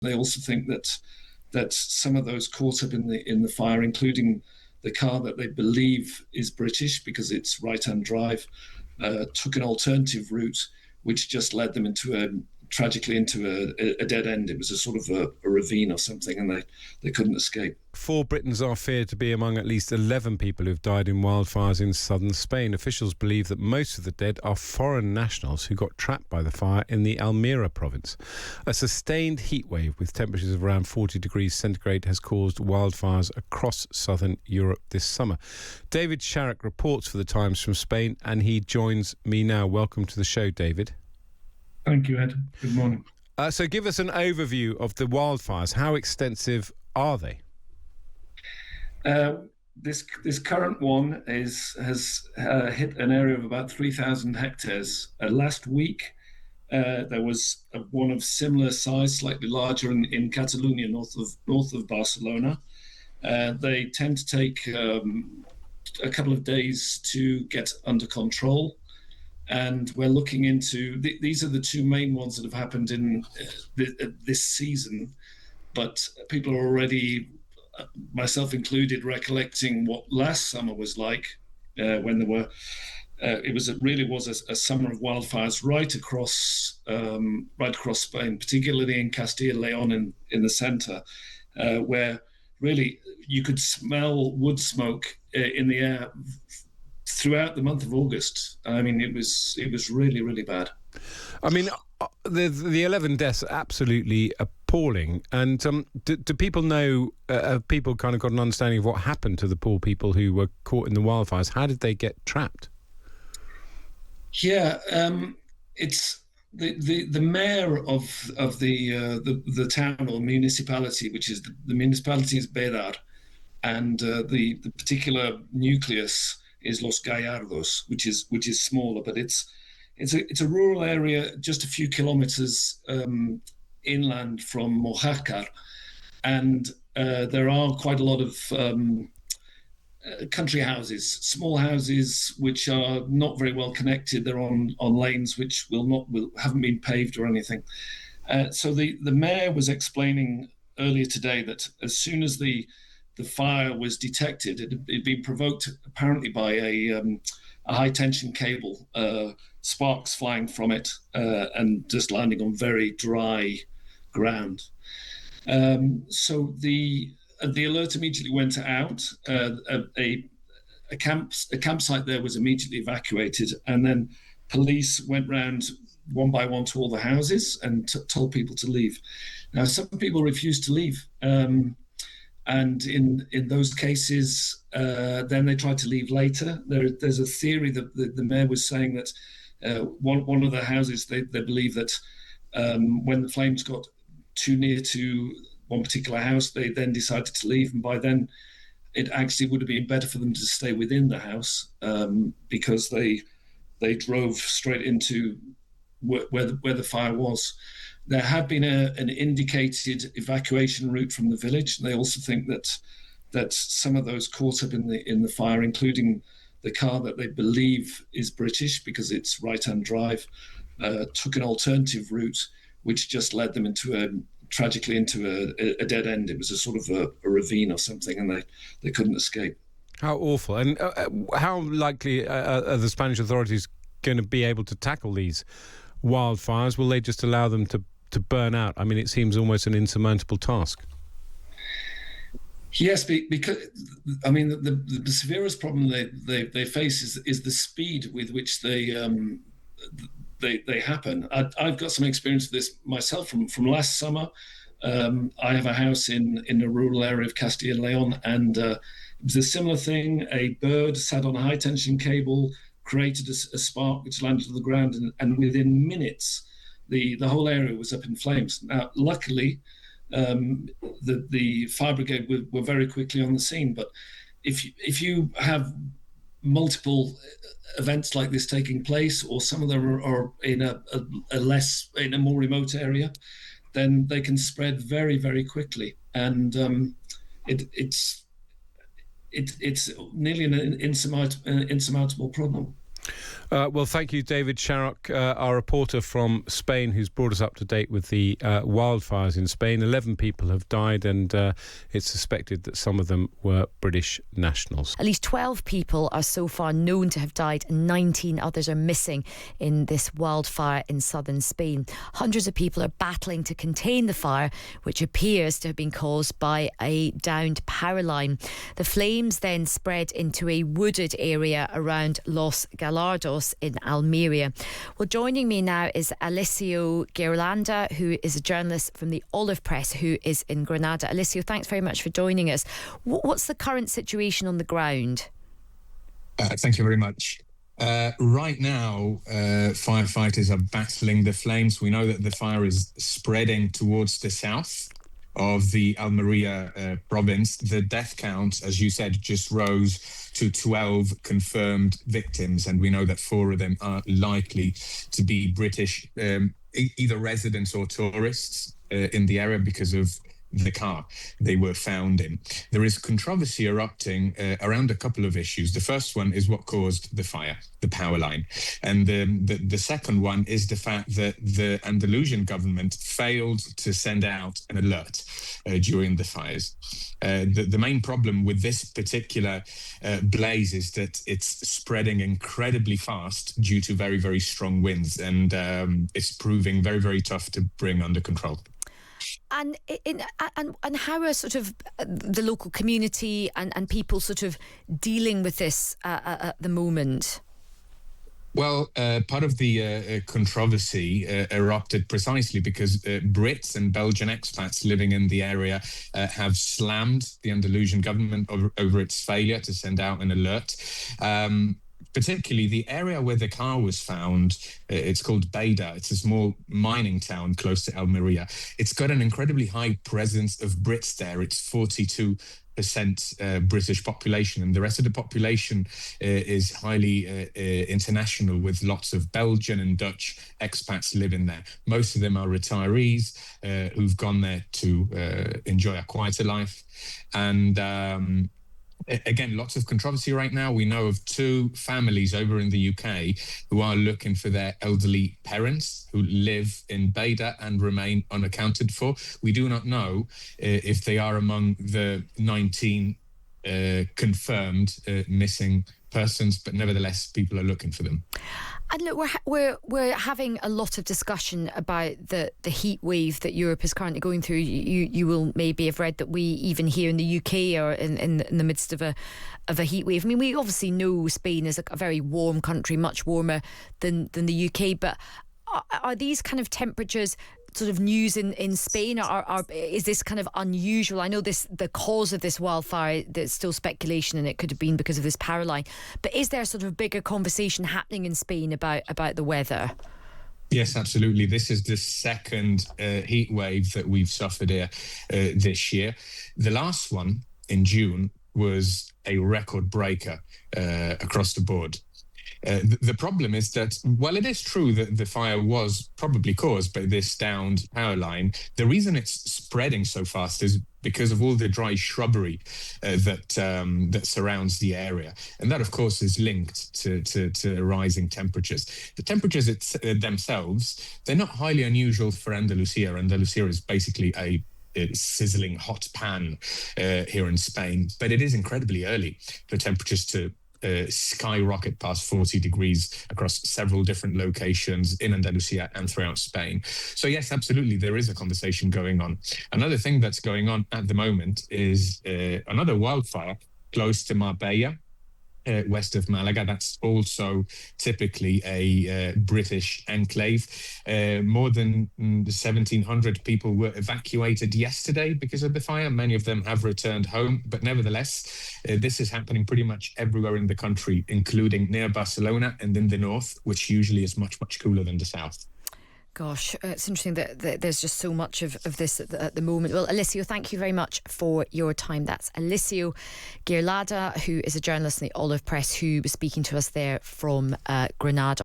They also think that some of those caught up in the fire, including the car that they believe is British because it's right-hand drive, took an alternative route, which just led them tragically into a dead end. It was a sort of a ravine or something, and they couldn't escape. 4 Britons are feared to be among at least 11 people who've died in wildfires in southern Spain. Officials believe that most of the dead are foreign nationals who got trapped by the fire in the Almeria province. A sustained heatwave with temperatures of around 40 degrees centigrade has caused wildfires across southern Europe this summer. David Sharrock reports for The Times from Spain, and he joins me now. Welcome to the show, David. Thank you, Ed. Good morning. So give us an overview of the wildfires. How extensive are they? This current one has hit an area of about 3,000 hectares. Last week, there was one of similar size, slightly larger in Catalonia, north of Barcelona. They tend to take a couple of days to get under control. And we're looking into these are the 2 main ones that have happened in this season. But people are already, myself included, recollecting what last summer was like when there were. Really was a summer of wildfires right across Spain, particularly in Castilla and Leon in the centre, where really you could smell wood smoke in the air throughout the month of August. I mean, it was really, really bad. I mean, the 11 deaths are absolutely appalling. And do people know, have people kind of got an understanding of what happened to the poor people who were caught in the wildfires? How did they get trapped? Yeah, it's the mayor of the town or municipality, which is the municipality is Bedar, and the particular nucleus is Los Gallardos, which is smaller, but it's a rural area just a few kilometers inland from Mojácar, and there are quite a lot of country houses, small houses which are not very well connected. They're on lanes which haven't been paved or anything. So the mayor was explaining earlier today that as soon as the fire was detected, it'd been provoked apparently by a high tension cable, sparks flying from it and just landing on very dry ground. So the alert immediately went out. A campsite there was immediately evacuated, and then police went round one by one to all the houses and told people to leave. Now, some people refused to leave. And in those cases, then they tried to leave later. There's a theory that the mayor was saying that one of the houses, they believe that when the flames got too near to one particular house, they then decided to leave. And by then, it actually would have been better for them to stay within the house because they drove straight into where the fire was. There had been an indicated evacuation route from the village. They also think that some of those caught up in the fire, including the car that they believe is British because it's right-hand drive, took an alternative route, which just led them tragically into a dead end. It was a sort of a ravine or something, and they couldn't escape. How awful! And how likely are the Spanish authorities going to be able to tackle these wildfires? Will they just allow them to burn out? I mean, it seems almost an insurmountable task. Yes, because I mean the severest problem they face is the speed with which they happen. I've got some experience with this myself from last summer. I have a house in a rural area of Castilla and Leon, and it was a similar thing. A bird sat on a high tension cable, created a spark which landed on the ground, and within minutes, the whole area was up in flames. Now, luckily, the fire brigade were very quickly on the scene. But if you have multiple events like this taking place, or some of them are in a more remote area, then they can spread very, very quickly, and it's nearly an insurmountable problem. Well, thank you, David Sharrock, our reporter from Spain, who's brought us up to date with the wildfires in Spain. 11 people have died, and it's suspected that some of them were British nationals. At least 12 people are so far known to have died, and 19 others are missing in this wildfire in southern Spain. Hundreds of people are battling to contain the fire, which appears to have been caused by a downed power line. The flames then spread into a wooded area around Los Gallardos in Almeria. Well, joining me now is Alessio Ghirlanda, who is a journalist from the Olive Press, who is in Granada. Alessio, thanks very much for joining us. What's the current situation on the ground? Thank you very much. Right now, firefighters are battling the flames. We know that the fire is spreading towards the south of the Almeria province. The death count, as you said, just rose to 12 confirmed victims, and we know that 4 of them are likely to be British, either residents or tourists in the area because of the car they were found in. There is controversy erupting around a couple of issues. The first one is what caused the fire, the power line. And the second one is the fact that the Andalusian government failed to send out an alert during the fires. The main problem with this particular blaze is that it's spreading incredibly fast due to very, very strong winds, and it's proving very, very tough to bring under control. And how are sort of the local community and people sort of dealing with this at the moment? Well, part of the controversy erupted precisely because Brits and Belgian expats living in the area have slammed the Andalusian government over its failure to send out an alert. Particularly the area where the car was found, it's called Beda. It's a small mining town close to Almeria. It's got an incredibly high presence of Brits there. It's 42% British population, and the rest of the population is highly international, with lots of Belgian and Dutch expats living there. Most of them are retirees who've gone there to enjoy a quieter life. And again, lots of controversy right now. We know of 2 families over in the UK who are looking for their elderly parents who live in Beda and remain unaccounted for. We do not know if they are among the 19 confirmed missing persons, but nevertheless, people are looking for them. And look, we're having a lot of discussion about the heat wave that Europe is currently going through. You will maybe have read that we, even here in the UK, are in the midst of a heat wave. I mean, we obviously know Spain is a very warm country, much warmer than the UK, but are these kind of temperatures sort of news in Spain, or is this kind of unusual? I know the cause of this wildfire, there's still speculation, and it could have been because of this power line. But is there sort of a bigger conversation happening in Spain about the weather? Yes, absolutely. This is the second heat wave that we've suffered here this year. The last one in June was a record breaker across the board. The problem is that, while it is true that the fire was probably caused by this downed power line, the reason it's spreading so fast is because of all the dry shrubbery that surrounds the area. And that, of course, is linked to rising temperatures. The temperatures themselves, they're not highly unusual for Andalusia. Andalusia is basically a sizzling hot pan here in Spain, but it is incredibly early for temperatures to skyrocket past 40 degrees across several different locations in Andalusia and throughout Spain. So yes, absolutely, there is a conversation going on. Another thing that's going on at the moment is another wildfire close to Marbella, west of Malaga. That's also typically a British enclave. More than 1,700 people were evacuated yesterday because of the fire. Many of them have returned home, but nevertheless, this is happening pretty much everywhere in the country, including near Barcelona and in the north, which usually is much, much cooler than the south. Gosh, it's interesting that there's just so much of this at the moment. Well, Alessio, thank you very much for your time. That's Alessio Ghirlanda, who is a journalist in the Olive Press, who was speaking to us there from Granada.